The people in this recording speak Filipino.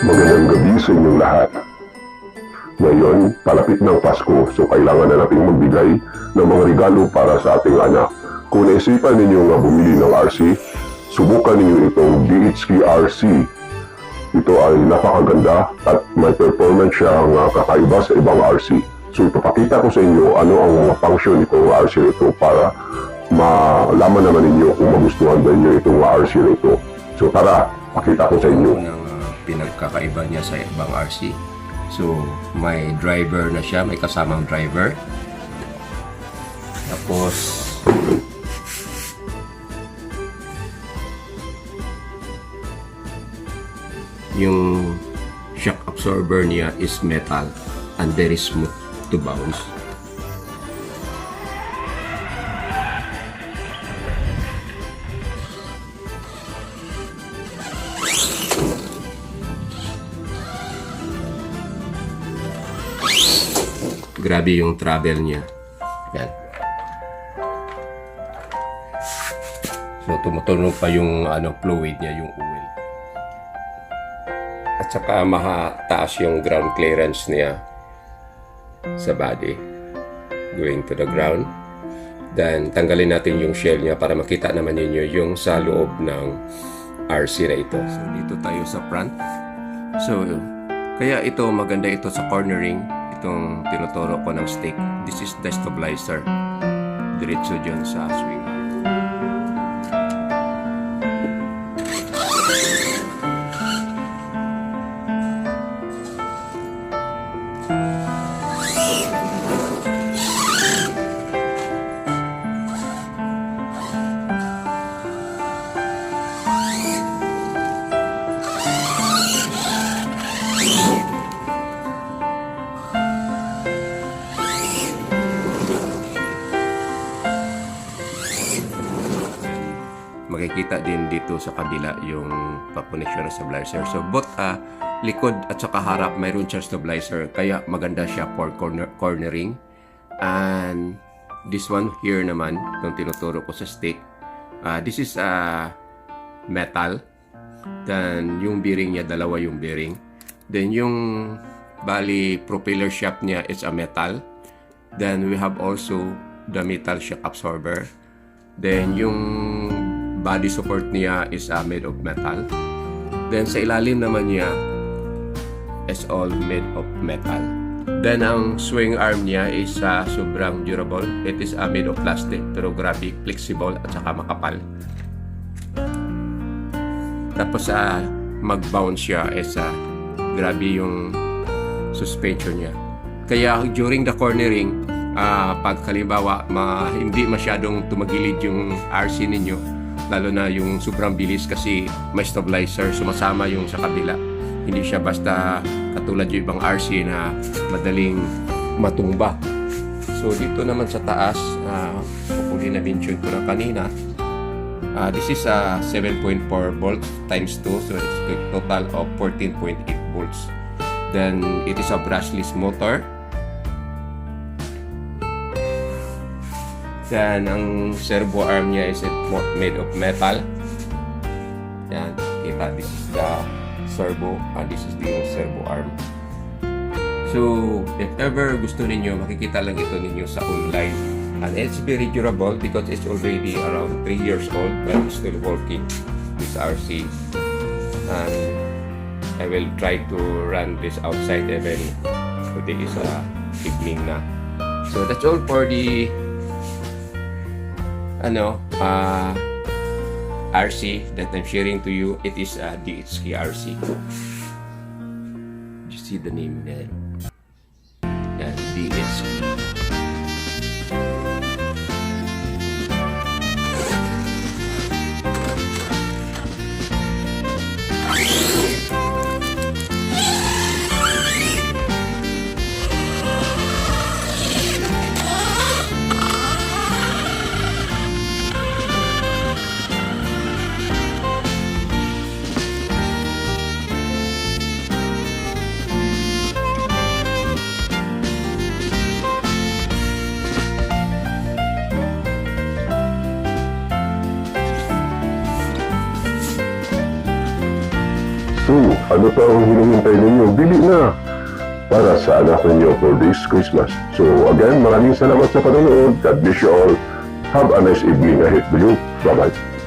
Magandang gabi sa inyong lahat. Ngayon, palapit ng Pasko, so kailangan na nating magbigay ng mga regalo para sa ating anak. Kung naisipan ninyo nga bumili ng RC, subukan ninyo itong DHK RC. Ito ay napakaganda at may performance siyang kakaiba sa ibang RC. So ipapakita ko sa inyo ano ang mga function nitong RC na ito para malaman naman ninyo kung magustuhan ba ninyo itong RC na ito. So tara, pakita ko sa inyo. Ang pinagkakaiba niya sa ibang RC. So may driver na siya, may kasamang driver. Tapos yung shock absorber niya is metal and very smooth to bounce. Grabe yung travel niya. Yan. So tumutunog pa yung fluid niya, yung oil. At saka mataas yung ground clearance niya sa body going to the ground. Then tanggalin natin yung shell niya para makita naman ninyo yung sa loob ng RC na ito. So dito tayo sa front. So kaya ito maganda ito sa cornering, itong tinuturo ko ng stick. This is the stabilizer. Diretso dyan sa swing arm. Makikita din dito sa kabila yung pa-connection ng stabilizer. So both likod at saka harap mayroon siyang stabilizer, kaya maganda siya for cornering. And this one here naman, itong tinuturo ko sa stick, this is metal. Then yung bearing niya, dalawa yung bearing. Then yung bali propeller shaft niya is a metal. Then we have also the metal shock absorber. Then yung body support niya is made of metal. Then sa ilalim naman niya is all made of metal. Then ang swing arm niya is sobrang durable. It is made of plastic pero grabe flexible at saka makapal. Tapos mag-bounce siya is grabe yung suspension niya. Kaya during the cornering, pag halimbawa hindi masyadong tumagilid yung RC ninyo, lalo na yung sobrang bilis kasi may stabilizer, sumasama yung sa kabila. Hindi siya basta katulad yung ibang RC na madaling matumba. So dito naman sa taas, kung na-mention ko na kanina, this is 7.4 volts times 2, so it's a total of 14.8 volts. Then it is a brushless motor. Then, ang servo arm niya is made of metal. Yan, kita, this is the servo and this is the servo arm. So, if ever gusto ninyo, makikita lang ito ninyo sa online. And it's very durable because it's already around 3 years old but it's still working, this RC. And I will try to run this outside even today is evening na. So, that's all for the RC that I'm sharing to you. It is DHK RC. You see the name there? Yeah, DHK. So, ano pa ang hinihintay ninyo? Bili na para sa anak ninyo for this Christmas. So, again, maraming salamat sa panonood. God bless you all. Have a nice evening ahead to you. Bye-bye.